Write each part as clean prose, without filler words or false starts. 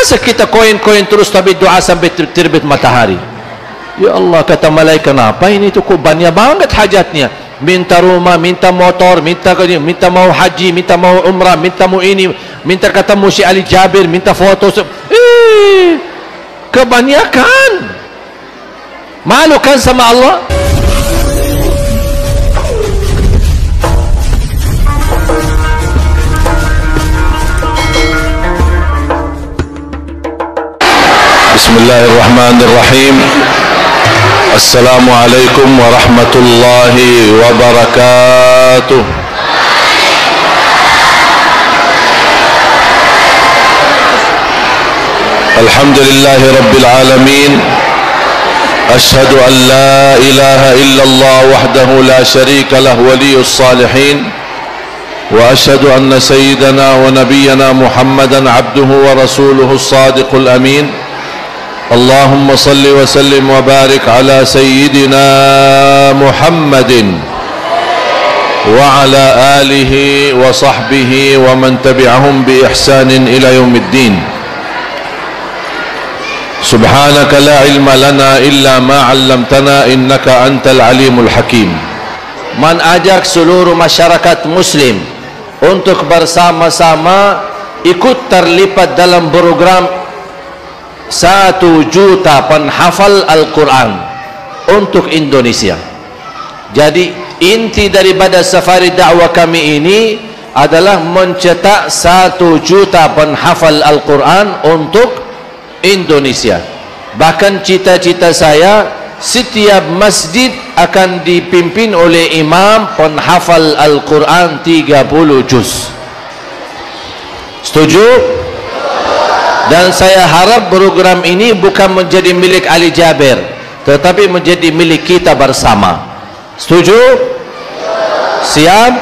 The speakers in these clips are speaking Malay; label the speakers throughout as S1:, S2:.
S1: Masa kita koin-koin terus tapi doa sampai terbit matahari? Ya Allah, kata malaikat, kenapa ini tu kok banyak banget hajatnya? Minta rumah, minta motor, minta mau haji, minta mau umrah, minta mau ini, minta ketemu si Ali Jabir, minta foto. Kebanyakan. Malu kan sama Allah?
S2: Bismillahirrahmanirrahim. Assalamualaikum warahmatullahi wabarakatuh. Alhamdulillahi rabbil alamin. Ashhadu an la ilaha illallah wahdahu la syarika lah waliyus salihin. Wa ashhadu anna sayyidana wa nabiyyana Muhammadan abduhu wa rasuluhu as-sadiqul amin. Allahumma salli wa sallim wa barik ala sayyidina Muhammadin wa ala alihi wa sahbihi wa man tabi'ahum bi ihsanin ila yaumiddin. Subhanaka la ilma lana illa ma 'allamtana innaka antal alimul hakim.
S1: Mengajak seluruh masyarakat muslim untuk bersama-sama ikut terlibat dalam program 1 juta penghafal Al-Quran untuk Indonesia. Jadi inti daripada safari dakwah kami ini adalah mencetak 1 juta penghafal Al-Quran untuk Indonesia. Bahkan cita-cita saya, setiap masjid akan dipimpin oleh imam penghafal Al-Quran 30 juz. Setuju? Dan saya harap program ini bukan menjadi milik Ali Jabir, tetapi menjadi milik kita bersama. Setuju? Siap?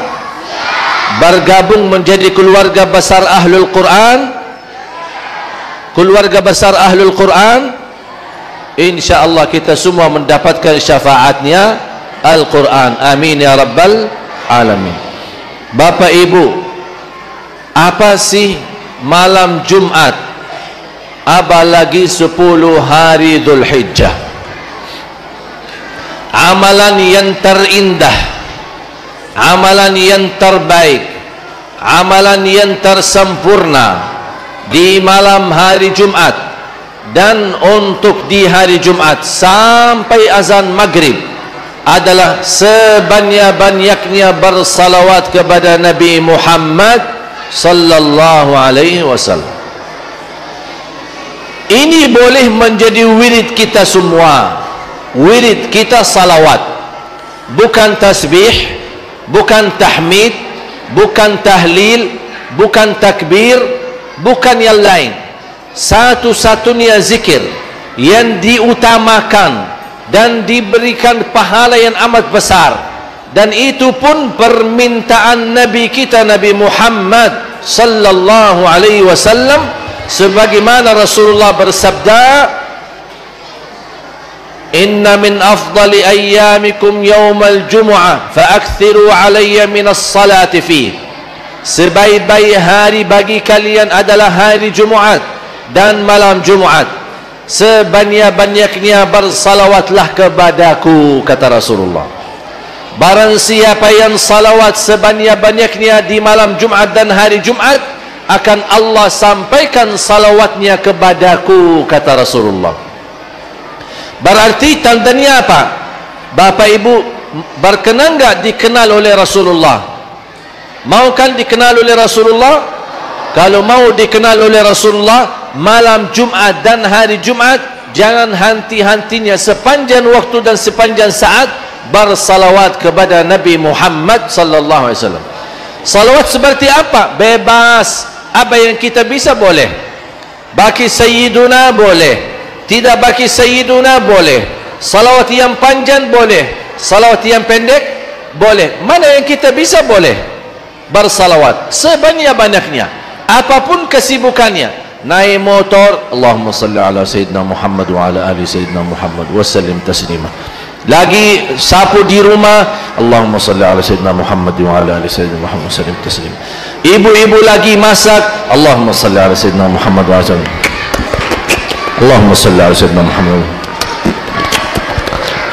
S1: Bergabung menjadi keluarga besar Ahlul Quran? Keluarga besar Ahlul Quran? InsyaAllah kita semua mendapatkan syafaatnya Al-Quran. Amin ya Rabbal Alamin. Bapak Ibu, apa sih malam Jumat? Apalagi 10 hari Dhul Hijjah, amalan yang terindah, amalan yang terbaik, amalan yang tersempurna di malam hari Jumat dan untuk di hari Jumat sampai azan maghrib adalah sebanyak-banyaknya bersalawat kepada Nabi Muhammad sallallahu alaihi wasallam. Ini boleh menjadi wirid kita semua. Wirid kita salawat, bukan tasbih, bukan tahmid, bukan tahlil, bukan takbir, bukan yang lain. Satu-satunya zikir yang diutamakan dan diberikan pahala yang amat besar, dan itu pun permintaan Nabi kita Nabi Muhammad sallallahu alaihi wasallam, sebagaimana Rasulullah bersabda, inna min afdali ayyamikum yawmal jumu'ah fa'akthiru alayya minas salati fi. Sebaik-baik hari bagi kalian adalah hari Jumaat dan malam Jumaat. Sebanyak-banyaknya bersalawatlah kepadaku, kata Rasulullah. Barang siapa yang salawat sebanyak-banyaknya di malam Jumaat dan hari Jumaat, akan Allah sampaikan salawatnya kepadaku, kata Rasulullah. Berarti tandanya apa? Bapak Ibu, berkenan enggak dikenal oleh Rasulullah? Mau kan dikenal oleh Rasulullah? Kalau mau dikenal oleh Rasulullah, malam Jumat dan hari Jumat jangan henti-hentinya sepanjang waktu dan sepanjang saat bersalawat kepada Nabi Muhammad sallallahu alaihi wasallam. Salawat seperti apa? Bebas. Apa yang kita bisa boleh. Baki Sayyiduna boleh, tidak baki Sayyiduna boleh. Salawat yang panjang boleh, salawat yang pendek boleh. Mana yang kita bisa boleh bersalawat sebanyak-banyaknya, apapun kesibukannya. Naik motor, Allahumma salli ala Sayyidina Muhammad wa ala ali Sayyidina Muhammad wa sallim taslima. Lagi sapu di rumah, Allahumma salli ala Sayyidina Muhammad wa ala ali Sayyidina Muhammad sallim taslim. Ibu-ibu lagi masak, Allahumma salli ala Sayyidina Muhammad wa ala
S2: Allahumma salli ala sayyidina Muhammad.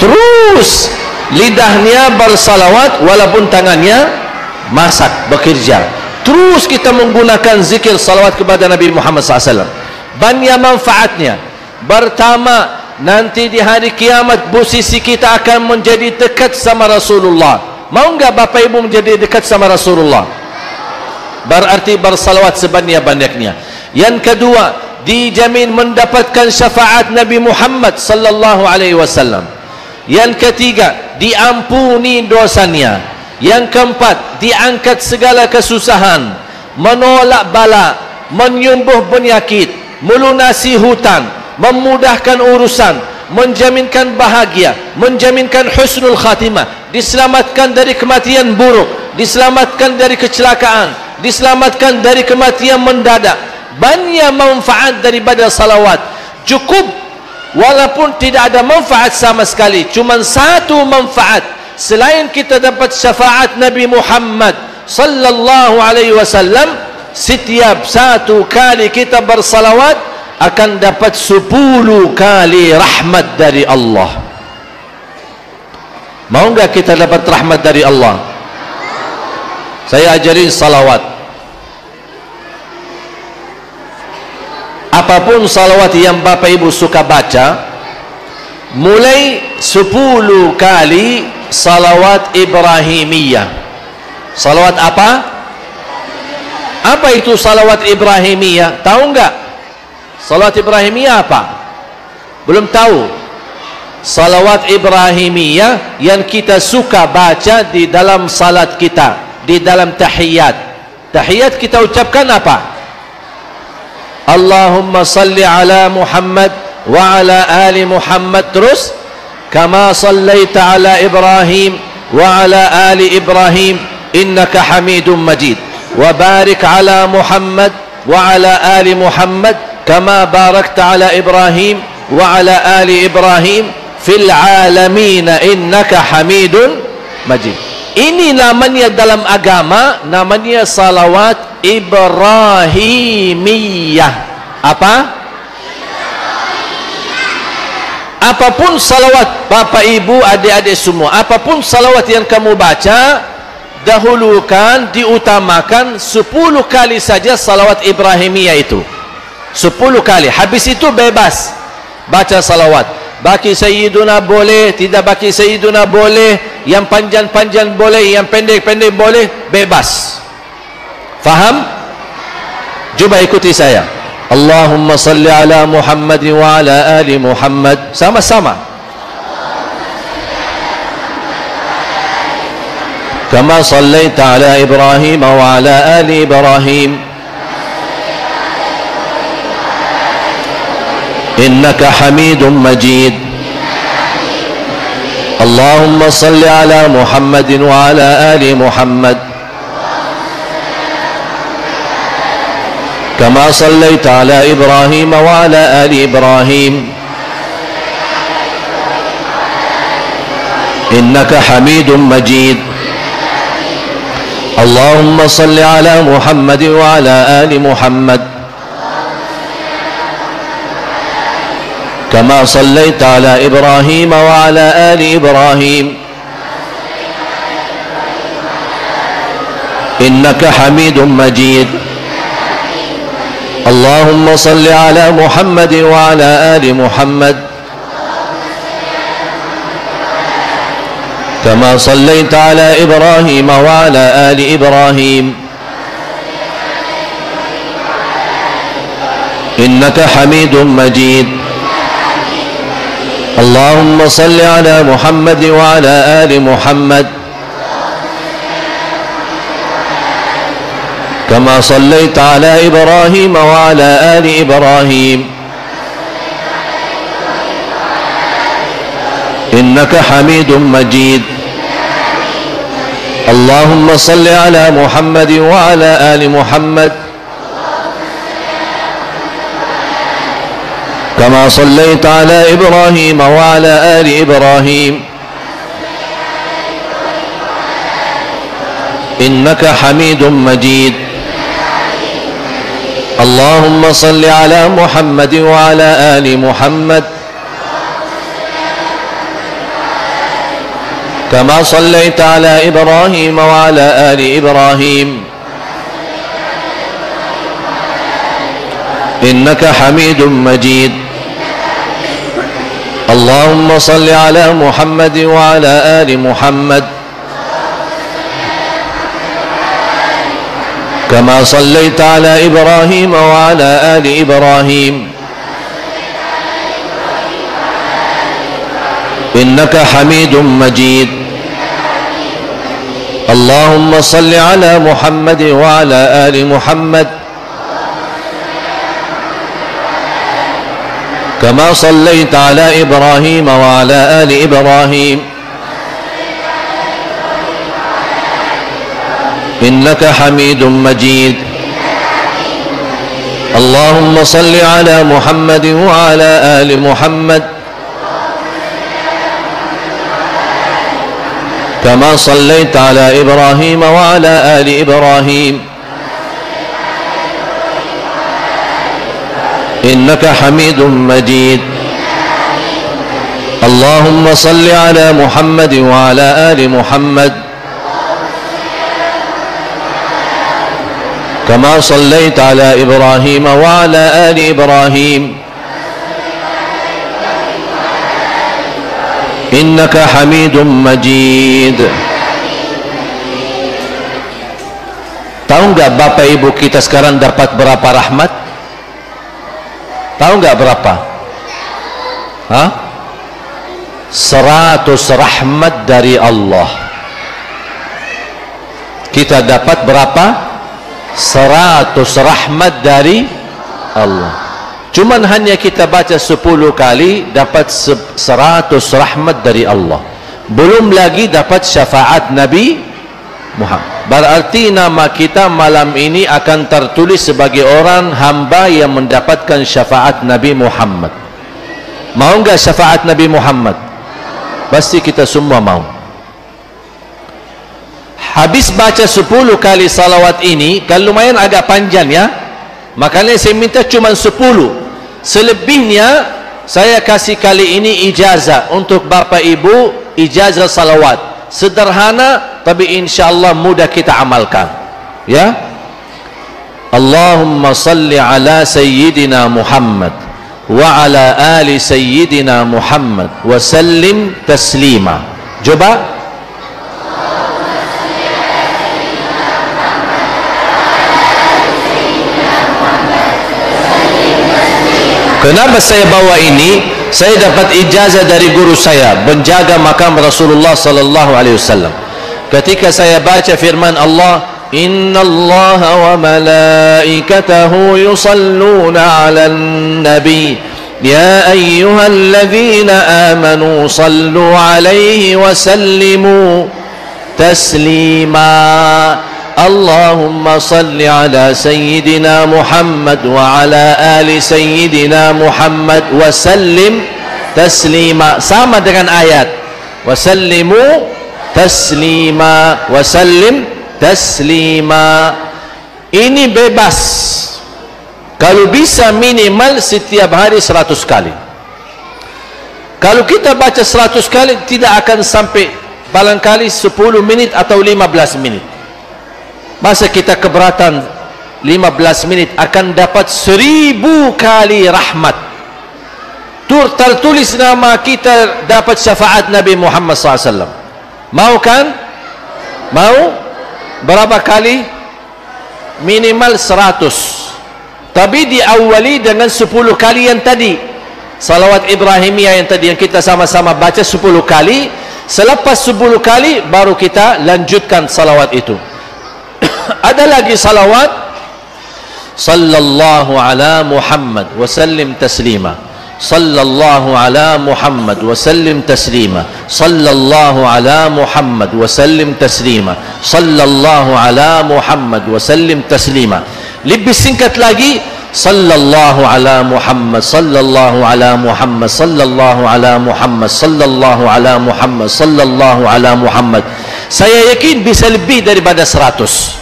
S1: Terus lidahnya bersalawat walaupun tangannya masak, bekerja. Terus kita menggunakan zikir salawat kepada Nabi Muhammad SAW. Banyak manfaatnya. Pertama, nanti di hari kiamat posisi kita akan menjadi dekat sama Rasulullah. Mau enggak Bapak Ibu menjadi dekat sama Rasulullah? Berarti bersalawat sebanyak-banyaknya. Yang kedua, dijamin mendapatkan syafaat Nabi Muhammad sallallahu alaihi wasallam. Yang ketiga, diampuni dosanya. Yang keempat, diangkat segala kesusahan, menolak bala, menyembuh penyakit, melunasi hutang, memudahkan urusan, menjaminkan bahagia, menjaminkan husnul khatimah, diselamatkan dari kematian buruk, diselamatkan dari kecelakaan, diselamatkan dari kematian mendadak. Banyak manfaat daripada salawat. Cukup walaupun tidak ada manfaat sama sekali, cuma satu manfaat, selain kita dapat syafaat Nabi Muhammad sallallahu alaihi wasallam, setiap satu kali kita bersalawat akan dapat 10 kali rahmat dari Allah. Mau enggak kita dapat rahmat dari Allah? Saya ajarin salawat. Apapun salawat yang Bapak Ibu suka baca, mulai 10 kali salawat Ibrahimiyah. Salawat apa? Apa itu salawat Ibrahimiyah? Tahu enggak? Salawat Ibrahimiyah apa? Belum tahu? Salawat Ibrahimiyah yang kita suka baca di dalam salat kita, di dalam tahiyat. Tahiyat kita ucapkan apa? Allahumma salli ala Muhammad wa ala ali Muhammad. Terus kama sallaita ala Ibrahim wa ala ali Ibrahim innaka Hamidum Majid, wa barik ala Muhammad wa ala ali Muhammad kama barakta ala Ibrahim wa ala ali Ibrahim fil alamin innaka Hamidun Majid. Ini namanya dalam agama, namanya salawat Ibrahimiyah. Apa? Apapun salawat Bapak Ibu adik-adik semua, apapun salawat yang kamu baca, dahulukan, diutamakan 10 kali saja salawat Ibrahimiyah itu. 10 kali. Habis itu bebas baca salawat. Baki Sayyiduna boleh, tidak baki Sayyiduna boleh, yang panjang-panjang boleh, yang pendek-pendek boleh, bebas. Faham? Cuba ikuti saya. Allahumma salli ala Muhammad wa ala ali Muhammad. Sama-sama. Kama sallaita ala Ibrahim wa ala ali Ibrahim innaka Hamidum Majid. Allahumma salli ala Muhammad wa ala ali Muhammad kama sallaita ala Ibrahim wa ala ali Ibrahim innaka Hamidum Majid. Allahumma salli ala Muhammad wa ala ali Muhammad kama sallaita ala Ibrahim wa ala ali Ibrahim innaka Hamidum Majid. Allahumma salli ala Muhammad wa ala ali Muhammad kama sallaita ala Ibrahim wa ala ali Ibrahim innaka Hamidum Majid. Allahumma salli ala Muhammad wa ala ali Muhammad kama sallaita ala Ibrahim wa ala ali Ibrahim innaka Hamidum Majid. Allahumma salli ala Muhammad wa ala ali Muhammad kama sallaita ala Ibrahim wa ala ali Ibrahim innaka Hamidum Majid. اللهم صل على محمد وعلى آل محمد كما صليت على إبراهيم وعلى آل إبراهيم إنك حميد مجيد اللهم صل على محمد وعلى آل محمد كما صليت على إبراهيم وعلى آل إبراهيم إنك حميد مجيد اللهم صل على محمد وعلى آل محمد كما صليت على إبراهيم وعلى آل إبراهيم إنك حميد مجيد اللهم صل على محمد وعلى آل محمد كما صليت على إبراهيم وعلى آل إبراهيم إنك حميد مجيد اللهم صل على محمد وعلى آل محمد كما صليت على إبراهيم وعلى آل إبراهيم إنك حميد مجيد. Tahu nggak Bapak Ibu kita sekarang dapat berapa rahmat? Tahu nggak berapa? 100 rahmat dari Allah. Kita dapat berapa? 100 rahmat dari Allah. Cuman hanya kita baca 10 kali dapat 100 rahmat dari Allah. Belum lagi dapat syafaat Nabi Muhammad. Berarti nama kita malam ini akan tertulis sebagai orang hamba yang mendapatkan syafaat Nabi Muhammad. Mau enggak syafaat Nabi Muhammad? Pasti kita semua mau. Habis baca 10 kali salawat ini, kan lumayan agak panjang ya. Makanya saya minta cuma 10. Selebihnya saya kasih kali ini ijazah untuk Bapak Ibu, ijazah salawat. Sederhana tapi insyaallah mudah kita amalkan. Ya. Allahumma salli ala sayyidina Muhammad wa ala ali sayyidina Muhammad wa sallim taslima. Coba. Kenapa saya bawa ini? Saya dapat ijazah dari guru saya, penjaga makam Rasulullah sallallahu alaihi wasallam. Ketika saya baca firman Allah, innallaha wa malaikatahu yusalluna 'alan nabi ya ayyuhalladzina amanu sallu 'alaihi wa sallimu taslima. Allahumma salli ala sayyidina Muhammad wa ala ali sayyidina Muhammad wa sallim taslima. Sama dengan ayat wa sallimu taslima wa sallim taslima. Ini bebas. Kalau bisa minimal setiap hari 100 kali. Kalau kita baca 100 kali tidak akan sampai barangkali 10 menit atau 15 menit. Masa kita keberatan 15 menit akan dapat 1000 kali rahmat. Tertulis nama kita dapat syafaat Nabi Muhammad SAW. Mau kan? Mau? Berapa kali? Minimal 100. Tapi diawali dengan 10 kali yang tadi. Salawat Ibrahimiyah yang tadi yang kita sama-sama baca 10 kali. Selepas 10 kali baru kita lanjutkan salawat itu. Ada lagi salawat sallallahu ala Muhammad wa sallim taslima, sallallahu ala Muhammad wa sallim taslima, sallallahu ala Muhammad wa sallim taslima, sallallahu ala Muhammad wa sallim taslima. Lebih singkat lagi sallallahu ala Muhammad, sallallahu ala Muhammad, sallallahu ala Muhammad, sallallahu ala Muhammad, sallallahu ala Muhammad. Saya yakin bisa lebih daripada 100.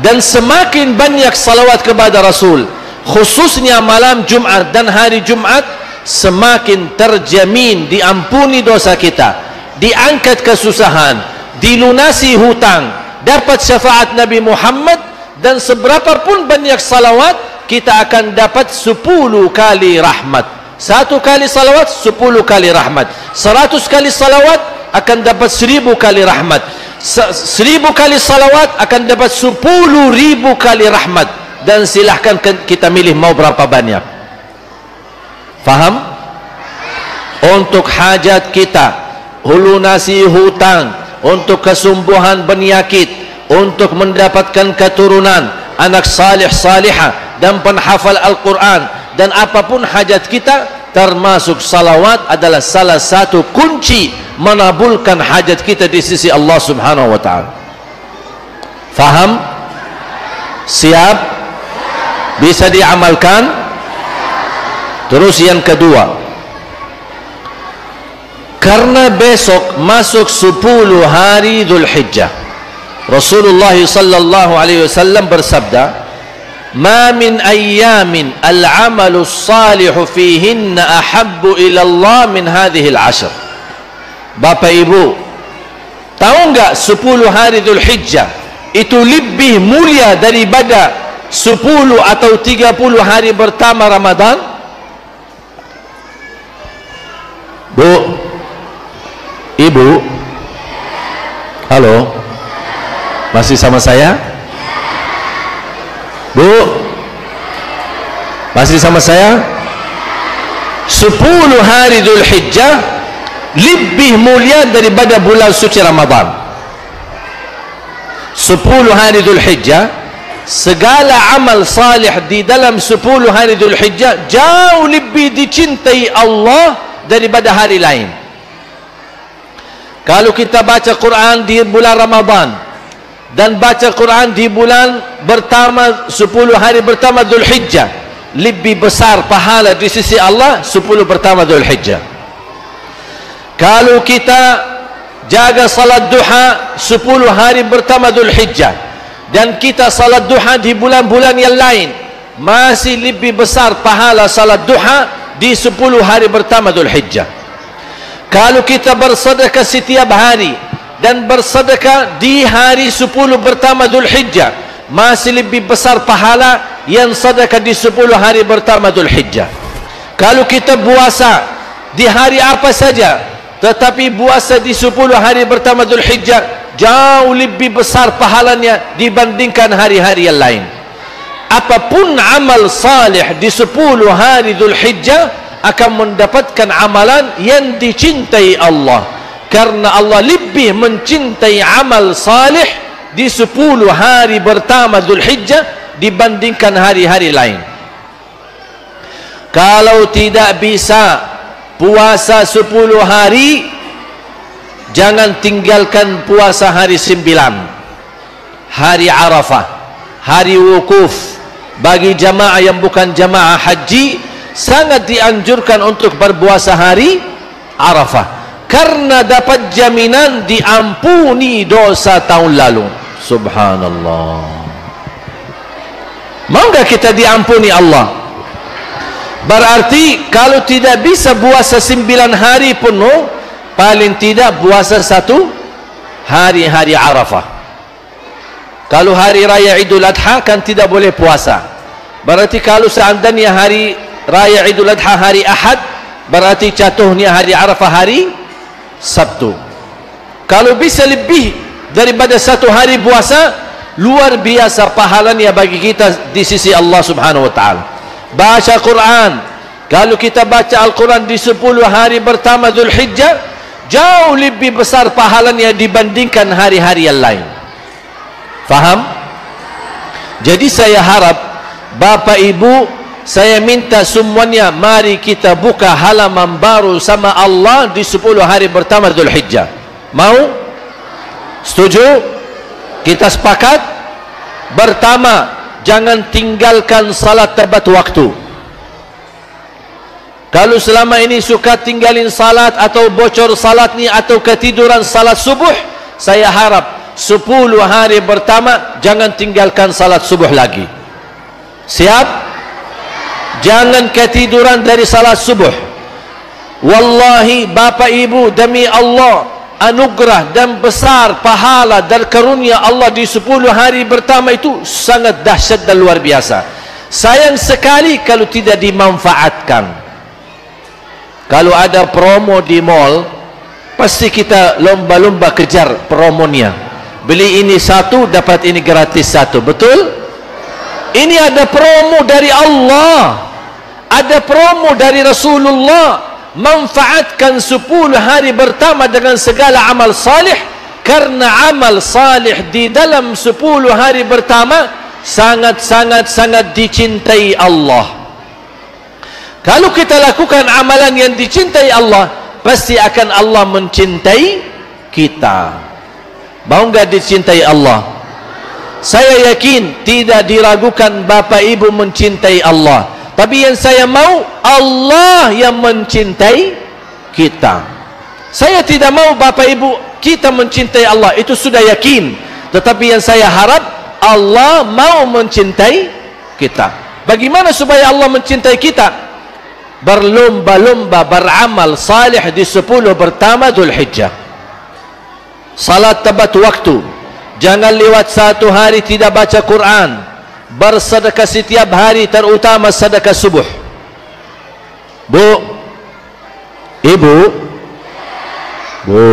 S1: dan semakin banyak salawat kepada Rasul, khususnya malam Jumat dan hari Jumat, semakin terjamin diampuni dosa kita, diangkat kesusahan, dilunasi hutang, dapat syafaat Nabi Muhammad. Dan seberapa pun banyak salawat, kita akan dapat 10 kali rahmat. 1 kali salawat 10 kali rahmat. 100 kali salawat akan dapat 1000 kali rahmat. 1000 kali salawat akan dapat 10.000 kali rahmat. Dan silahkan kita milih mau berapa banyak. Faham? Untuk hajat kita, lunasi hutang, untuk kesembuhan penyakit, untuk mendapatkan keturunan, anak salih salihah, dan penghafal Al-Quran, dan apapun hajat kita, termasuk salawat adalah salah satu kunci menabulkan hajat kita di sisi Allah Subhanahu wa ta'ala. Faham? Siap? Bisa diamalkan? Terus yang kedua, karena besok masuk 10 hari Dzulhijjah, Rasulullah sallallahu alaihi wasallam bersabda, "Ma min ayyamin al-'amalu as-salihu fihinna ahabbu ila Allah min hadhihi al-'ashr." Bapak Ibu, tahu enggak 10 hari Dzulhijjah itu lebih mulia daripada 10 atau 30 hari pertama Ramadan? Bu, Ibu, halo, masih sama saya? Bu, masih sama saya? 10 hari Dzulhijjah lebih mulia daripada bulan suci Ramadan. 10 hari Dzulhijjah, segala amal salih di dalam 10 hari Dzulhijjah jauh lebih dicintai Allah daripada hari lain. Kalau kita baca Quran di bulan Ramadan dan baca Quran di bulan pertama, 10 hari pertama Dzulhijjah, lebih besar pahala di sisi Allah 10 pertama Dzulhijjah. Kalau kita jaga salat duha 10 hari pertama Dzulhijjah dan kita salat duha di bulan-bulan yang lain, masih lebih besar pahala salat duha di 10 hari pertama Dzulhijjah. Kalau kita bersedekah setiap hari dan bersedekah di hari 10 pertama Dzulhijjah, masih lebih besar pahala yang sedekah di 10 hari pertama Dzulhijjah. Kalau kita puasa di hari apa saja, tetapi puasa di 10 hari pertama Dzulhijjah jauh lebih besar pahalanya dibandingkan hari-hari yang lain. Apapun amal salih di 10 hari Dzulhijjah akan mendapatkan amalan yang dicintai Allah, karena Allah lebih mencintai amal salih di 10 hari pertama Dzulhijjah dibandingkan hari-hari lain. Kalau tidak bisa puasa 10 hari, jangan tinggalkan puasa hari 9, hari Arafah, hari wukuf. Bagi jamaah yang bukan jamaah haji, sangat dianjurkan untuk berpuasa hari Arafah, karena dapat jaminan diampuni dosa tahun lalu. Subhanallah. Mau enggak kita diampuni Allah? Berarti kalau tidak bisa puasa 9 hari penuh, paling tidak puasa 1 hari Arafah. Kalau hari raya Idul Adha kan tidak boleh puasa. Berarti kalau seandainya hari raya Idul Adha hari Ahad, berarti jatuhnya hari Arafah hari Sabtu. Kalau bisa lebih daripada 1 hari puasa, luar biasa pahalanya bagi kita di sisi Allah Subhanahu wa ta'ala. Baca Quran, kalau kita baca Al-Quran di 10 hari pertama Dzulhijjah, jauh lebih besar pahalanya dibandingkan hari-hari yang lain. Faham? Jadi saya harap Bapak Ibu, saya minta semuanya, mari kita buka halaman baru sama Allah di 10 hari pertama Dzulhijjah. Mau? Setuju? Kita sepakat? Pertama, jangan tinggalkan salat tepat waktu. Kalau selama ini suka tinggalin salat atau bocor salat ni atau ketiduran salat subuh, saya harap 10 hari pertama jangan tinggalkan salat subuh lagi. Siap? Jangan ketiduran dari salat subuh. Wallahi Bapak Ibu, demi Allah, anugerah dan besar pahala dan karunia Allah di 10 hari pertama itu sangat dahsyat dan luar biasa. Sayang sekali kalau tidak dimanfaatkan. Kalau ada promo di mall, pasti kita lomba-lomba kejar promonya. Beli ini satu dapat ini gratis satu, betul? Ini ada promo dari Allah, ada promo dari Rasulullah. Manfaatkan 10 hari pertama dengan segala amal salih, karena amal salih di dalam 10 hari pertama sangat dicintai Allah. Kalau kita lakukan amalan yang dicintai Allah, pasti akan Allah mencintai kita. Mau enggak dicintai Allah? Saya yakin tidak diragukan Bapak Ibu mencintai Allah. Tapi yang saya mau, Allah yang mencintai kita. Saya tidak mau Bapak Ibu kita mencintai Allah, itu sudah yakin. Tetapi yang saya harap, Allah mau mencintai kita. Bagaimana supaya Allah mencintai kita? Berlomba-lomba beramal salih di 10 pertama Dzulhijjah. Salat tepat waktu. Jangan lewat 1 hari tidak baca Quran. Bersedekah setiap hari, terutama sedekah subuh. Bu, Ibu, Bu,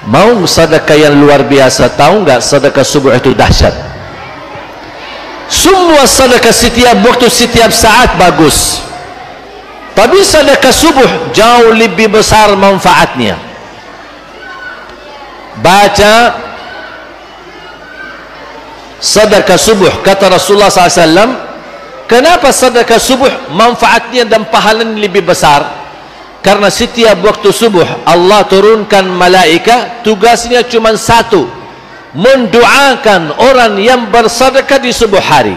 S1: mau sedekah yang luar biasa? Tahu enggak sedekah subuh itu dahsyat? Semua sedekah setiap waktu, setiap saat bagus. Tapi sedekah subuh jauh lebih besar manfaatnya. Baca sedekah subuh, kata Rasulullah SAW. Kenapa sedekah subuh manfaatnya dan pahalanya lebih besar? Karena setiap waktu subuh Allah turunkan malaikat, tugasnya cuma satu, mendoakan orang yang bersedekah di subuh hari.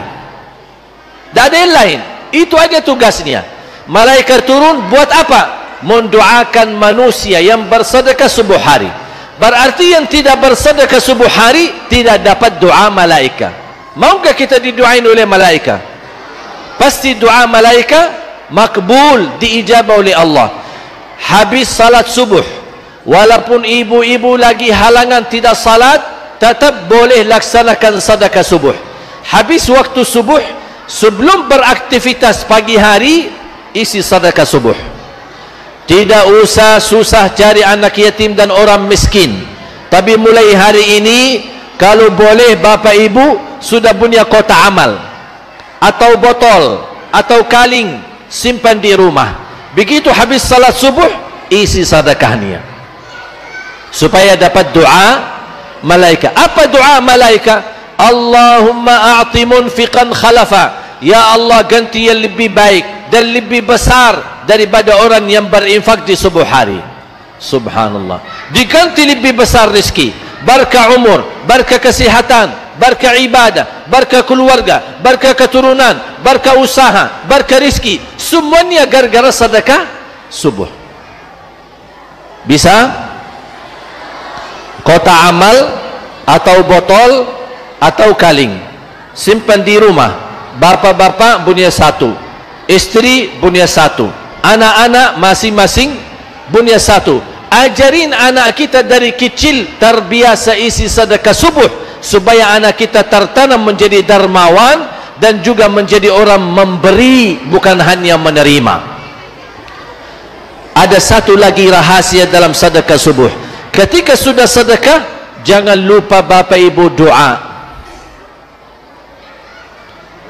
S1: Tak ada yang lain, itu aja tugasnya. Malaikat turun buat apa? Mendoakan manusia yang bersedekah subuh hari. Berarti yang tidak bersedekah subuh hari tidak dapat doa malaikat. Maukah kita didoain oleh malaikat? Pasti doa malaikat makbul, diijabah oleh Allah. Habis salat subuh, walaupun ibu-ibu lagi halangan tidak salat, tetap boleh laksanakan sedekah subuh. Habis waktu subuh, sebelum beraktivitas pagi hari, isi sedekah subuh. Tidak usah susah cari anak yatim dan orang miskin. Tapi mulai hari ini, kalau boleh Bapak Ibu sudah punya kotak amal atau botol atau kaling, simpan di rumah. Begitu habis salat subuh, isi sedekahnya supaya dapat doa malaikat. Apa doa malaikat? Allahumma a'ti munfiqan khalafa. Ya Allah, ganti yang lebih baik dan lebih besar daripada orang yang berinfak di subuh hari. Subhanallah, diganti lebih besar rezeki, berkah umur, berkah kesihatan, berkah ibadah, berkah keluarga, berkah keturunan, berkah usaha, berkah rezeki, semuanya gara-gara sedekah subuh. Bisa kotak amal atau botol atau kaling, simpan di rumah. Bapak-bapak punya satu, istri punya satu, anak-anak masing-masing punya satu. Ajarin anak kita dari kecil terbiasa isi sedekah subuh, supaya anak kita tertanam menjadi dermawan dan juga menjadi orang memberi, bukan hanya menerima. Ada satu lagi rahasia dalam sedekah subuh. Ketika sudah sedekah, jangan lupa Bapak Ibu doa.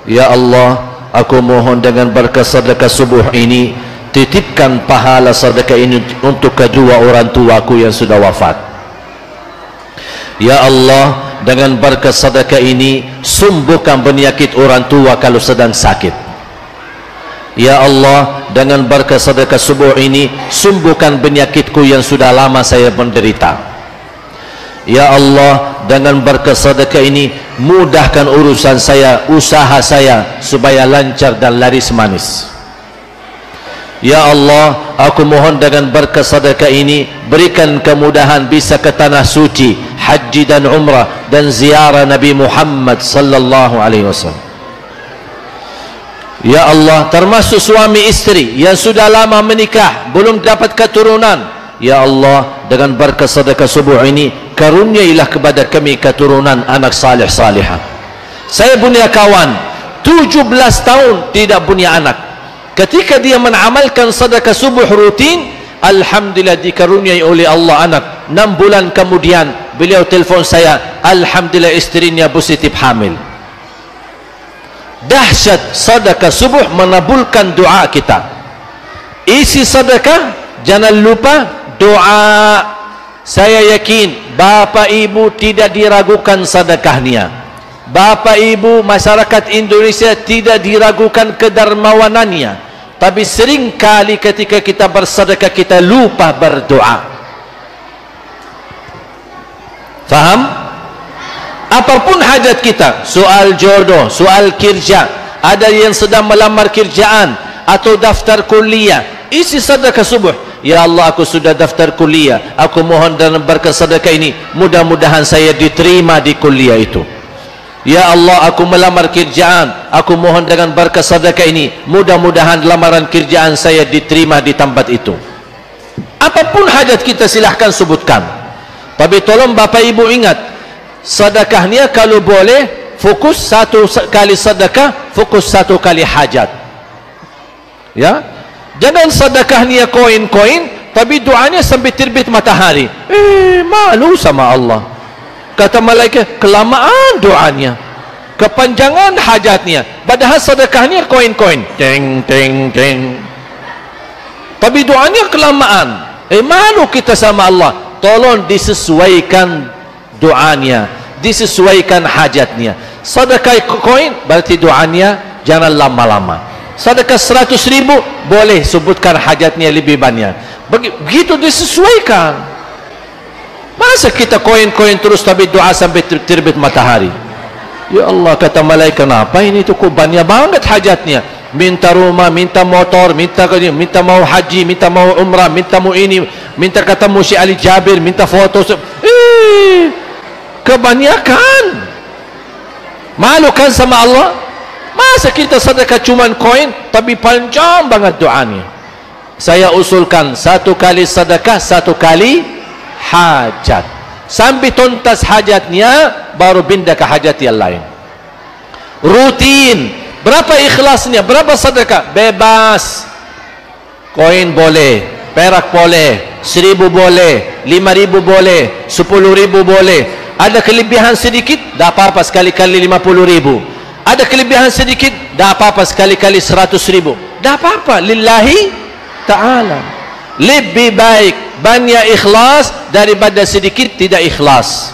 S1: Ya Allah, aku mohon dengan berkat sedekah subuh ini, titipkan pahala sedekah ini untuk kedua orang tuaku yang sudah wafat. Ya Allah, dengan berkat sedekah ini, sembuhkan penyakit orang tua kalau sedang sakit. Ya Allah, dengan berkat sedekah subuh ini, sembuhkan penyakitku yang sudah lama saya menderita. Ya Allah, dengan berkat sedekah ini, mudahkan urusan saya, usaha saya, supaya lancar dan laris manis. Ya Allah, aku mohon dengan berkat sedekah ini berikan kemudahan bisa ke tanah suci, haji dan umrah dan ziarah Nabi Muhammad sallallahu alaihi wasallam. Ya Allah, termasuk suami istri yang sudah lama menikah belum dapat keturunan, ya Allah, dengan berkat sedekah subuh ini karuniailah kepada kami keturunan anak salih salihah. Saya punya kawan 17 tahun tidak punya anak. Ketika dia mengamalkan sedekah subuh rutin, alhamdulillah dikaruniai oleh Allah anak. 6 bulan kemudian beliau telefon saya, alhamdulillah istrinya positif hamil. Dahsyat sedekah subuh menabulkan doa kita. Isi sedekah, jangan lupa doa. Saya yakin bapa ibu tidak diragukan sedekahnya. Bapa ibu masyarakat Indonesia tidak diragukan kedermawanannya, tapi sering kali ketika kita bersedekah kita lupa berdoa. Faham? Apapun hajat kita, soal jodoh, soal kerja, ada yang sedang melamar kerjaan atau daftar kuliah, isi sedekah subuh. Ya Allah, aku sudah daftar kuliah, aku mohon dalam berkat sedekah ini mudah-mudahan saya diterima di kuliah itu. Ya Allah, aku melamar kerjaan, aku mohon dengan berkat sedekah ini mudah-mudahan lamaran kerjaan saya diterima di tempat itu. Apapun hajat kita silahkan sebutkan, tapi tolong Bapak Ibu ingat, sedekahnya kalau boleh fokus 1 kali sedekah, fokus 1 kali hajat. Ya, jangan sedekahnya koin-koin tapi doanya sampai terbit matahari. Malu sama Allah. Kata malaikat, kelamaan doanya, kepanjangan hajatnya, padahal sedekahnya koin-koin, teng teng teng, tapi doanya kelamaan. Malu kita sama Allah. Tolong disesuaikan doanya, disesuaikan hajatnya. Sedekah koin berarti doanya jangan lama-lama. Sedekah 100.000 boleh sebutkan hajatnya lebih banyak. Begitu disesuaikan. Masa kita koin-koin terus tapi doa sampai terbit matahari? Ya Allah, kata malaikat, kenapa ini tu kok banyak banget hajatnya? Minta rumah, minta motor, minta mau haji, minta mau umrah, minta mau ini, minta ketemu Syekh Ali Jabir, minta foto. Kebanyakan. Malu kan sama Allah? Masa kita sedekah cuman koin tapi panjang banget doanya? Saya usulkan 1 kali sedekah, 1 kali hajat, sampai tuntas hajatnya baru pindah ke hajat yang lain. Rutin. Berapa ikhlasnya, berapa sedekah? Bebas. Koin boleh, perak boleh, 1.000 boleh, 5.000 boleh, 10.000 boleh. Ada kelebihan sedikit, tak apa-apa sekali-kali 50.000. Ada kelebihan sedikit, tak apa-apa sekali-kali 100.000. Tak apa-apa, lillahi ta'ala. Lebih baik banyak ikhlas daripada sedikit tidak ikhlas.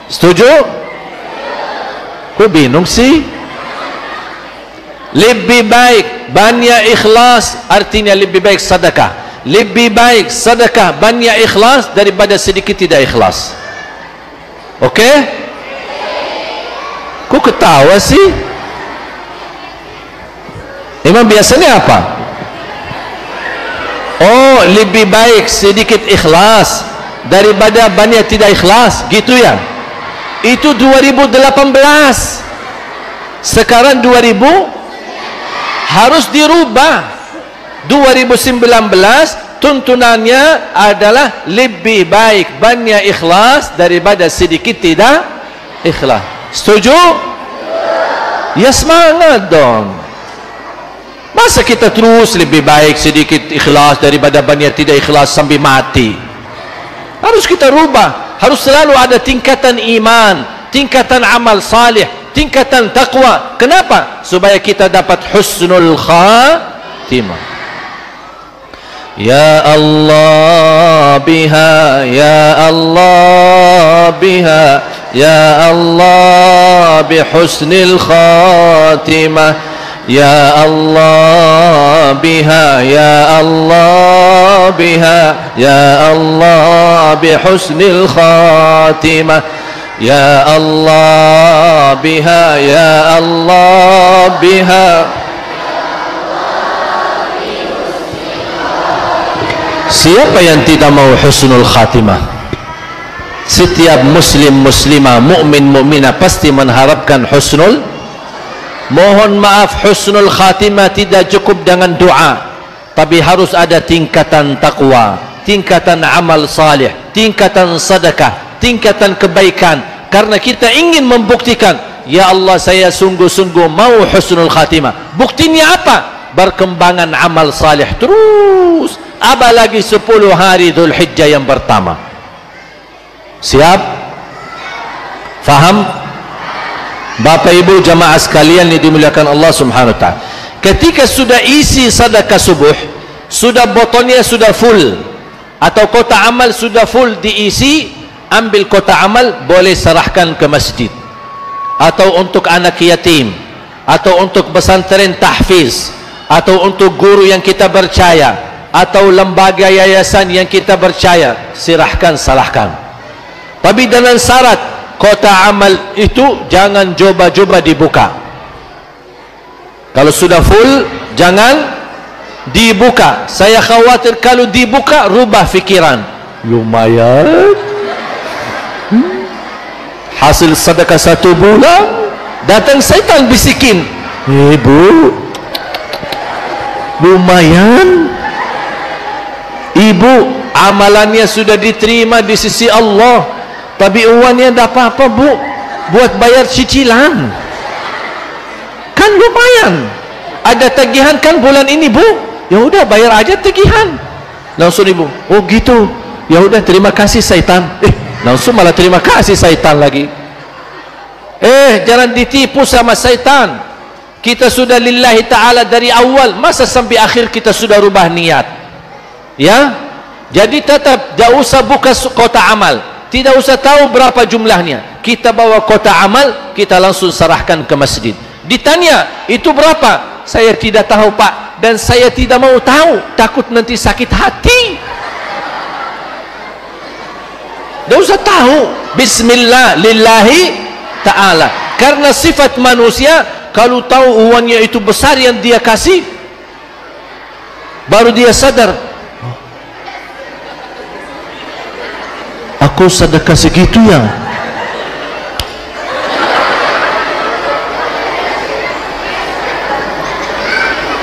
S1: Setuju? Kau bingung sih? Lebih baik banyak ikhlas artinya lebih baik sedekah. Lebih baik sedekah banyak ikhlas daripada sedikit tidak ikhlas. Oke? Kau ketawa sih? Emang biasanya apa? Oh, lebih baik sedikit ikhlas daripada banyak tidak ikhlas, gitu ya? Itu 2018. Sekarang 2000 harus dirubah. 2019 tuntunannya adalah lebih baik banyak ikhlas daripada sedikit tidak ikhlas. Setuju? Ya, semangat dong. Masa kita terus lebih baik sedikit ikhlas daripada banyak tidak ikhlas sampai mati? Harus kita rubah. Harus selalu ada tingkatan iman, tingkatan amal salih, tingkatan taqwa. Kenapa? Supaya kita dapat husnul khatimah. Ya Allah biha, ya Allah biha, ya Allah bihusnil khatimah. Ya Allah biha, ya Allah biha, ya Allah bihusnil khatimah. Ya Allah biha, ya Allah biha, Siapa yang tidak mau husnul khatimah? Setiap muslim muslimah, mukmin mukminah pasti mengharapkan husnul. Mohon maaf, husnul khatimah tidak cukup dengan doa, tapi harus ada tingkatan takwa, tingkatan amal salih, tingkatan sedekah, tingkatan kebaikan. Karena kita ingin membuktikan, ya Allah, saya sungguh-sungguh mau husnul khatimah. Buktinya apa? Berkembangan amal salih terus. Apalagi 10 hari Dzulhijjah yang pertama. Siap? Faham? Bapak ibu jamaah sekalian yang dimuliakan Allah subhanahu wa ta'ala, ketika sudah isi sedekah subuh, sudah botolnya sudah full, atau kotak amal sudah full diisi, ambil kotak amal, boleh serahkan ke masjid, atau untuk anak yatim, atau untuk pesantren tahfiz, atau untuk guru yang kita percaya, atau lembaga yayasan yang kita percaya. Serahkan, salahkan. Tapi dengan syarat, kotak amal itu jangan coba-coba dibuka. Kalau sudah full, jangan dibuka. Saya khawatir kalau dibuka, rubah fikiran. Lumayan, hasil sedekah 1 bulan, datang syaitan bisikin, ibu, lumayan, ibu, amalannya sudah diterima di sisi Allah, tapi uangnya tidak apa-apa bu, buat bayar cicilan kan lumayan. Ada tagihan kan bulan ini bu, ya udah bayar aja tagihan. Langsung ibu, oh gitu, ya udah terima kasih syaitan. Langsung malah terima kasih syaitan lagi. Jangan ditipu sama syaitan. Kita sudah lillahi ta'ala dari awal, masa sampai akhir kita sudah rubah niat? Ya, jadi tetap tidak usah buka kotak amal, tidak usah tahu berapa jumlahnya. Kita bawa kotak amal, kita langsung serahkan ke masjid. Ditanya, itu berapa? Saya tidak tahu pak, dan saya tidak mau tahu, takut nanti sakit hati. Tidak usah tahu. Bismillah lillahi ta'ala. Karena sifat manusia, kalau tahu uangnya itu besar yang dia kasih, baru dia sadar, aku sedekah segitu ya.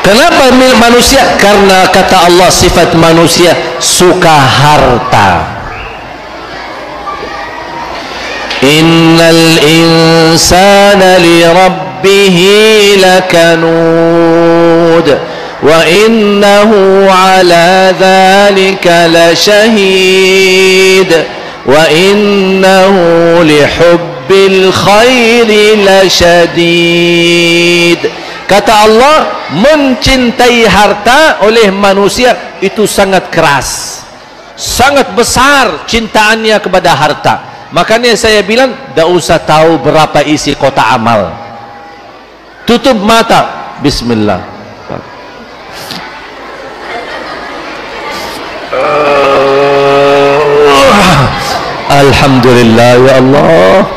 S1: Kenapa manusia? Karena kata Allah, sifat manusia suka harta. Innal insana li rabbihi lakanud wa innahu ala dhalika lashahid wa innahu li hubbil khairi lashadid. Kata Allah, mencintai harta oleh manusia itu sangat keras, sangat besar cintaannya kepada harta. Makanya saya bilang, tidak usah tahu berapa isi kotak amal. Tutup mata, bismillah. Alhamdulillah ya Allah.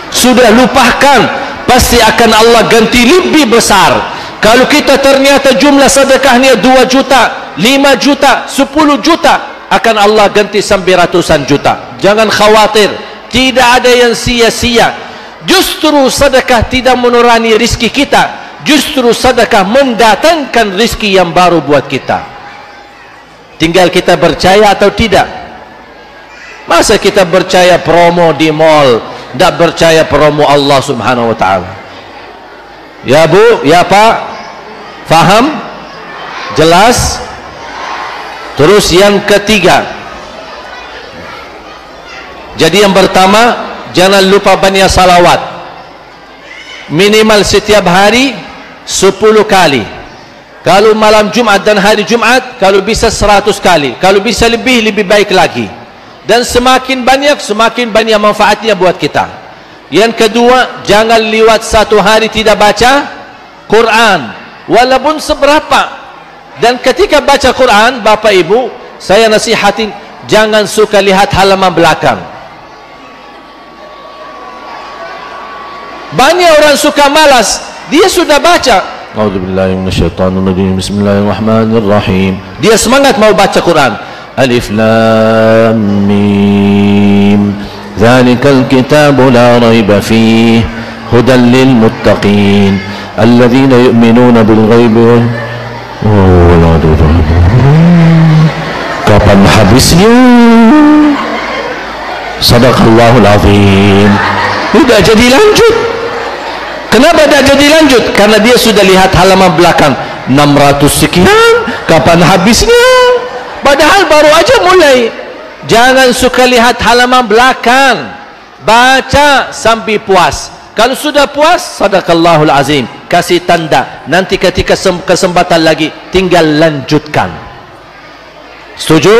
S1: Sudah, lupakan, pasti akan Allah ganti lebih besar. Kalau kita ternyata jumlah sedekahnya 2 juta, 5 juta, 10 juta, akan Allah ganti sampai ratusan juta. Jangan khawatir, tidak ada yang sia-sia. Justru sedekah tidak menurani rizki kita, justru sedekah mendatangkan rizki yang baru buat kita. Tinggal kita percaya atau tidak. Masa kita percaya promo di mall, tidak percaya promo Allah subhanahu wa ta'ala? Ya bu, ya pak, faham? Jelas? Terus yang ketiga, jadi yang pertama, jangan lupa banyak salawat, minimal setiap hari 10 kali. Kalau malam Jumat dan hari Jumat, kalau bisa 100 kali. Kalau bisa lebih baik lagi. Dan semakin banyak manfaatnya buat kita. Yang kedua, jangan lewat 1 hari tidak baca Quran, walaupun seberapa. Dan ketika baca Quran, Bapak Ibu, saya nasihatin, jangan suka lihat halaman belakang. Banyak orang suka malas, dia sudah baca,
S2: A'udzubillahi minasyaitonir rajim. Bismillahirrahmanirrahim.
S1: Dia semangat mau baca Quran.
S2: Alif Lam Mim. Dzalikal kitabu la raiba fihi hudan lil muttaqin alladzina yu'minuna bil ghaibi. Kapan habisnya? Sadaqallahul azim.
S1: Sudah jadi lanjut. Kenapa tak jadi lanjut? Karena dia sudah lihat halaman belakang 600 sekian, kapan habisnya? Padahal baru aja mulai. Jangan suka lihat halaman belakang, baca sampai puas. Kalau sudah puas, sadaqallahul azim, kasih tanda. Nanti ketika kesempatan lagi, tinggal lanjutkan. Setuju?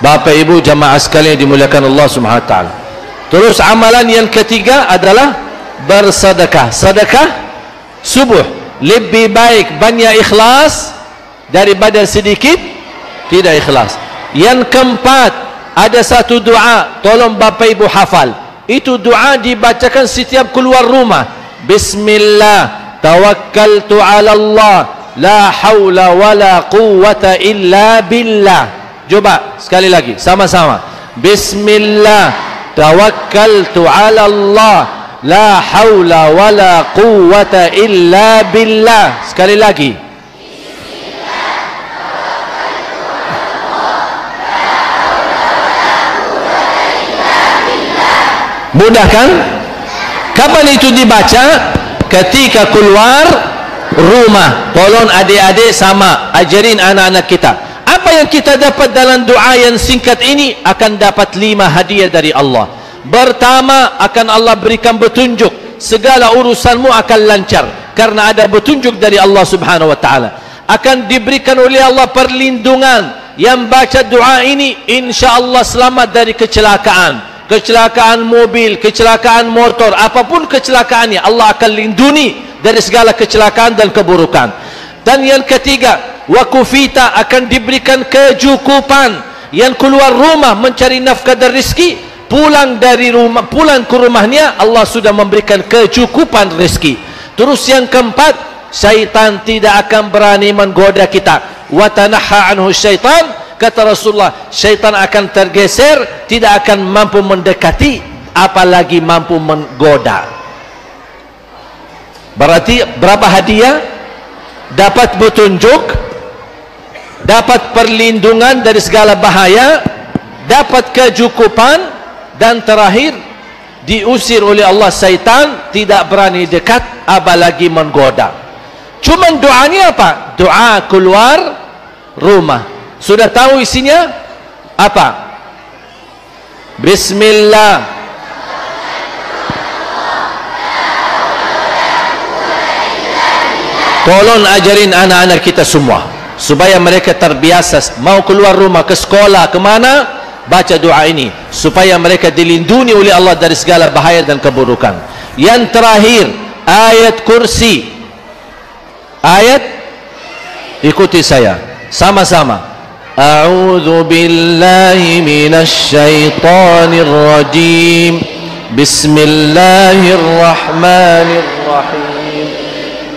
S1: Bapak Ibu jamaah sekalian dimuliakan Allah Subhanahu wa taala. Terus amalan yang ketiga adalah bersedekah. Sedekah subuh lebih baik banyak ikhlas daripada sedikit tidak ikhlas. Yang keempat, ada satu doa, tolong Bapak Ibu hafal. Itu doa dibacakan setiap keluar rumah. Bismillah tawakkaltu 'ala Allah la haula wala quwwata illa billah. Coba sekali lagi sama-sama. Bismillah tawakkaltu 'ala Allah la haula wala quwwata illa billah. Sekali lagi. Bismillah tawakkaltu 'ala Allah la haula wala quwwata illa billah. Mudah kan? Kapan itu dibaca? Ketika keluar rumah. Tolong adik-adik sama ajarin anak-anak kita. Apa yang kita dapat dalam doa yang singkat ini? Akan dapat 5 hadiah dari Allah. Pertama, akan Allah berikan petunjuk. Segala urusanmu akan lancar karena ada petunjuk dari Allah Subhanahu wa taala. Akan diberikan oleh Allah perlindungan. Yang baca doa ini insya-Allah selamat dari kecelakaan. Kecelakaan mobil, kecelakaan motor, apapun kecelakaannya, Allah akan lindungi dari segala kecelakaan dan keburukan. Dan yang ketiga, wakufita, akan diberikan kecukupan. Yang keluar rumah mencari nafkah dan rezeki, pulang dari rumah, pulang ke rumahnya, Allah sudah memberikan kecukupan rezeki. Terus yang keempat, syaitan tidak akan berani menggoda kita. Wa tanaha anhu syaitan, kata Rasulullah, syaitan akan tergeser, tidak akan mampu mendekati, apalagi mampu menggoda. Berarti berapa hadiah? Dapat petunjuk, dapat perlindungan dari segala bahaya, dapat kecukupan, dan terakhir diusir oleh Allah syaitan, tidak berani dekat apalagi menggoda. Cuman doanya apa? Doa keluar rumah. Sudah tahu isinya apa? Bismillah tolong ajarin anak-anak kita semua supaya mereka terbiasa mau keluar rumah, ke sekolah, ke mana, baca doa ini supaya mereka dilindungi oleh Allah dari segala bahaya dan keburukan. Yang terakhir, ayat kursi. Ayat, ikuti saya sama-sama. A'udzu billahi minasy syaithanir rajim. Bismillahirrahmanirrahim.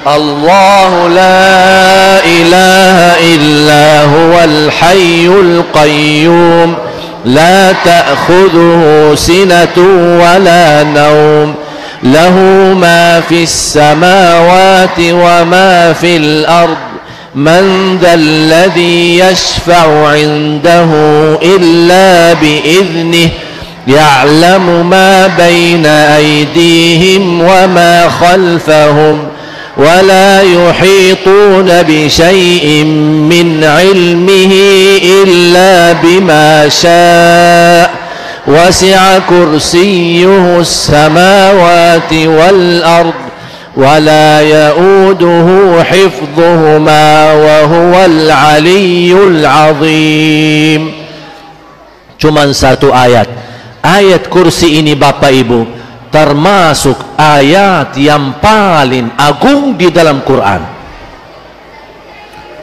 S1: Allah la ilaha illa huwal hayyul qayyum la ta'khudhuhu sinatun wa la nawm lahu ma fis samawati wa ma fil ard man dhal ladhi yashfa'u 'indahu illa bi idhnihi ya'lamu ma bayna aydihim wa ma khalfahum ولا يحيطون بشيء من علمه إلا بما شاء وسع كرسيه السماوات والأرض ولا يؤوده حفظهما وهو العلي العظيم. Cuman satu ayat. Ayat kursi ini Bapak Ibu termasuk ayat yang paling agung di dalam Quran.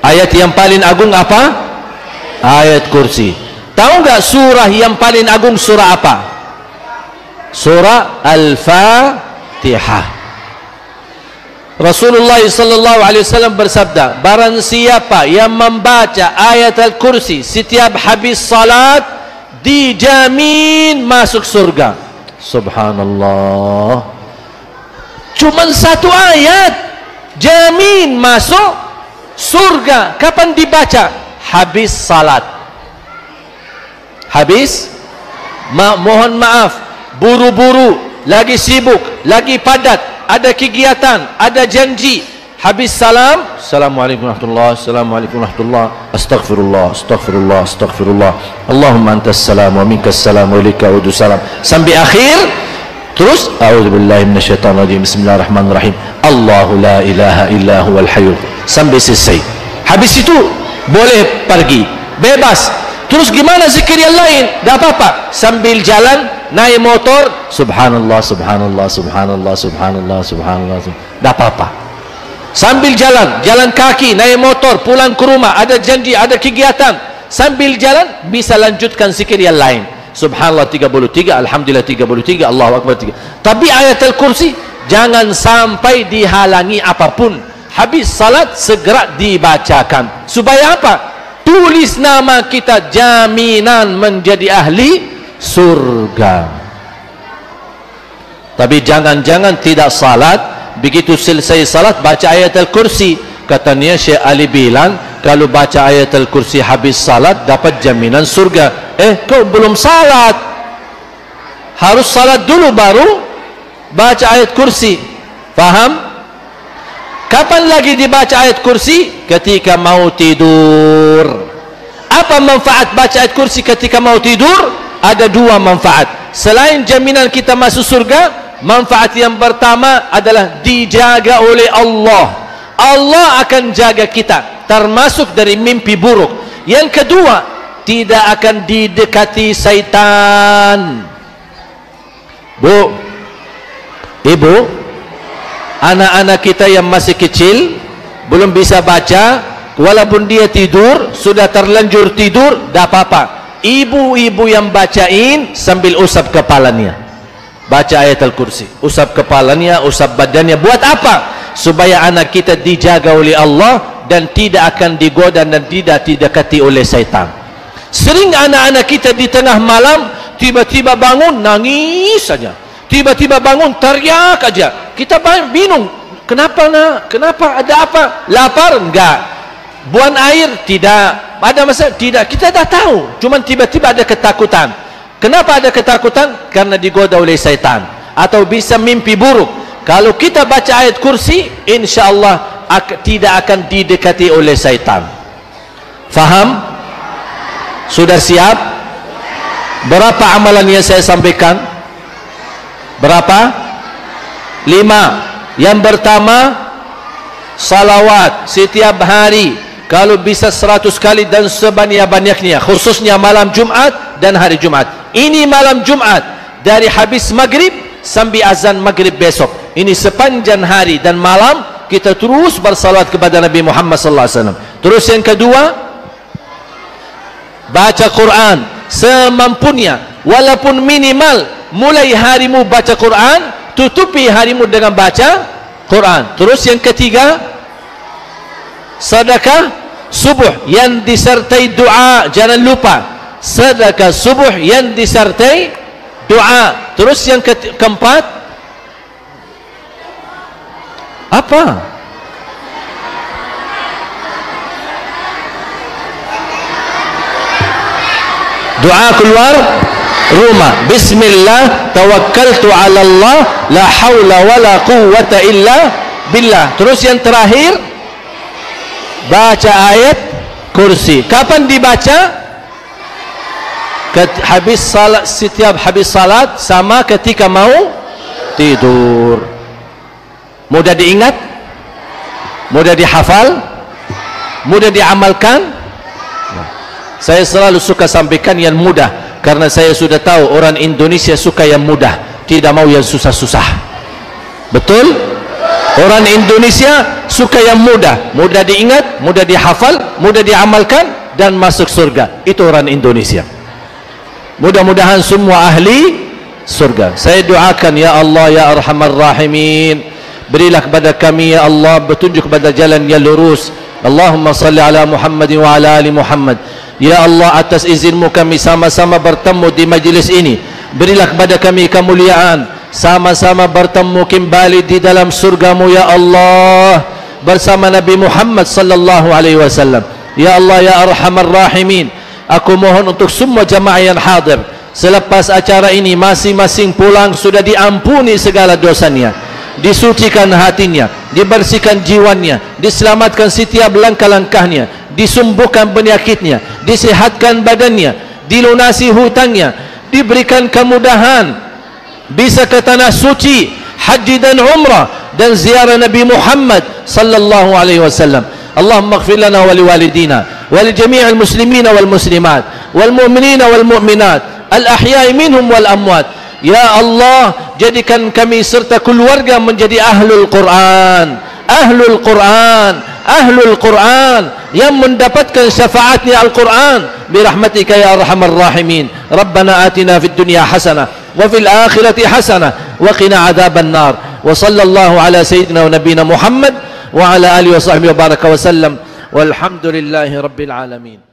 S1: Ayat yang paling agung apa? Ayat kursi. Tahu nggak surah yang paling agung surah apa? Surah Al-Fatihah. Rasulullah sallallahu alaihi wasallam bersabda, barang siapa yang membaca ayat al-kursi setiap habis salat, dijamin masuk surga. Subhanallah. Cuman satu ayat jamin masuk surga. Kapan dibaca? Habis salat. Habis mohon maaf, buru-buru, lagi sibuk, lagi padat, ada kegiatan, ada janji. Habis salam, assalamualaikum warahmatullahi, assalamualaikum warahmatullahi, astaghfirullah, astaghfirullah, astaghfirullah, Allahumma antas salam wa minkas salam wa ilaika udu salam, sampai akhir. Terus a'udzubillahi minasyaitonir rajim, bismillahirrahmanirrahim, Allahu la ilaha illa huwal hayyul, sampai selesai. Habis itu boleh pergi bebas. Terus gimana zikir yang lain? Tak apa-apa, sambil jalan, naik motor, subhanallah, subhanallah, subhanallah, subhanallah, subhanallah, tak apa-apa. Sambil jalan, jalan kaki, naik motor, pulang ke rumah, ada janji, ada kegiatan, sambil jalan bisa lanjutkan zikir yang lain. Subhanallah 33, alhamdulillah 33, Allahu akbar 3. Tapi ayat al-kursi jangan sampai dihalangi apapun. Habis salat segera dibacakan. Supaya apa? Tulis nama kita, jaminan menjadi ahli surga. Tapi jangan-jangan tidak salat, begitu selesai salat baca ayat al-kursi. Katanya Syekh Ali bilang kalau baca ayat al-kursi habis salat dapat jaminan surga. Kau belum salat, harus salat dulu baru baca ayat kursi. Faham? Kapan lagi dibaca ayat kursi? Ketika mau tidur. Apa manfaat baca ayat kursi ketika mau tidur? Ada dua manfaat. Selain jaminan kita masuk surga, manfaat yang pertama adalah dijaga oleh Allah. Allah akan jaga kita termasuk dari mimpi buruk. Yang kedua, tidak akan didekati syaitan. Bu, ibu, anak-anak kita yang masih kecil belum bisa baca, walaupun dia tidur, sudah terlanjur tidur, tak apa-apa. Ibu-ibu yang bacain sambil usap kepalanya, baca ayat al-kursi, usap kepalanya, usap badannya. Buat apa? Supaya anak kita dijaga oleh Allah dan tidak akan digoda dan tidak didekati oleh syaitan. Sering anak-anak kita di tengah malam tiba-tiba bangun nangis saja, tiba-tiba bangun teriak aja. Kita bingung, kenapa nak? Kenapa? Ada apa? Lapar? Enggak. Buang air? Tidak. Ada masalah? Tidak. Kita dah tahu, cuman tiba-tiba ada ketakutan. Kenapa ada ketakutan? Karena digoda oleh syaitan atau bisa mimpi buruk. Kalau kita baca ayat kursi, insyaAllah tidak akan didekati oleh syaitan. Faham? Sudah siap? Berapa amalan yang saya sampaikan? Berapa? 5. Yang pertama, salawat setiap hari, kalau bisa 100 kali dan sebanyak-banyaknya, khususnya malam Jumat dan hari Jumat. Ini malam Jumat, dari habis maghrib sampai azan maghrib besok. Ini sepanjang hari dan malam kita terus bersalawat kepada Nabi Muhammad SAW. Terus yang kedua, baca Quran semampunya, walaupun minimal. Mulai harimu baca Quran, tutupi harimu dengan baca Quran. Terus yang ketiga, sedekah subuh yang disertai doa. Jangan lupa, sedekah subuh yang disertai doa. Terus yang keempat, apa? Doa keluar rumah. Bismillah tawakkaltu ala Allah la hawla wa la quwwata illa billah. Terus yang terakhir, baca ayat kursi. Kapan dibaca? Habis salat. Setiap habis salat sama ketika mau tidur. Mudah diingat, mudah dihafal, mudah diamalkan. Saya selalu suka sampaikan yang mudah, karena saya sudah tahu orang Indonesia suka yang mudah, tidak mau yang susah-susah. Betul? Orang Indonesia suka yang mudah, mudah diingat, mudah dihafal, mudah diamalkan, dan masuk surga. Itu orang Indonesia. Mudah-mudahan semua ahli surga. Saya doakan, ya Allah ya Arhamar Rahimin, berilah kepada kami ya Allah petunjuk kepada jalan yang lurus. Allahumma salli ala Muhammad wa ala ali Muhammad. Ya Allah, atas izinmu kami sama-sama bertemu di majlis ini. Berilah kepada kami kemuliaan, sama-sama bertemu kembali di dalam surgamu ya Allah, bersama Nabi Muhammad sallallahu alaihi wasallam. Ya Allah ya Arhamar Rahimin, aku mohon untuk semua jamaah yang hadir, selepas acara ini masing-masing pulang sudah diampuni segala dosanya, disucikan hatinya, dibersihkan jiwanya, diselamatkan setiap langkah-langkahnya, disembuhkan penyakitnya, disehatkan badannya, dilunasi hutangnya, diberikan kemudahan bisa ke tanah suci, haji dan umrah dan ziarah Nabi Muhammad sallallahu alaihi wasallam. Allahumma ighfir lana wa liwalidina wa li jami'il muslimina wal muslimat wal mu'minina wal mu'minat al ahya'i minhum wal amwat. Ya Allah, jadikan kami serta keluarga menjadi ahlul Quran, ahlul Quran, ahlul Quran yang mendapatkan syafaatnya Al-Quran birahmatika ya arhamar rahimin. Rabbana atina fid dunya hasanah wa fil akhirati hasanah wa qina adzaban nar. Wa sallallahu ala sayyidina wa nabiyina Muhammad wa ala alihi wa sahbihi wa baraka wa sallam walhamdulillahi rabbil alamin.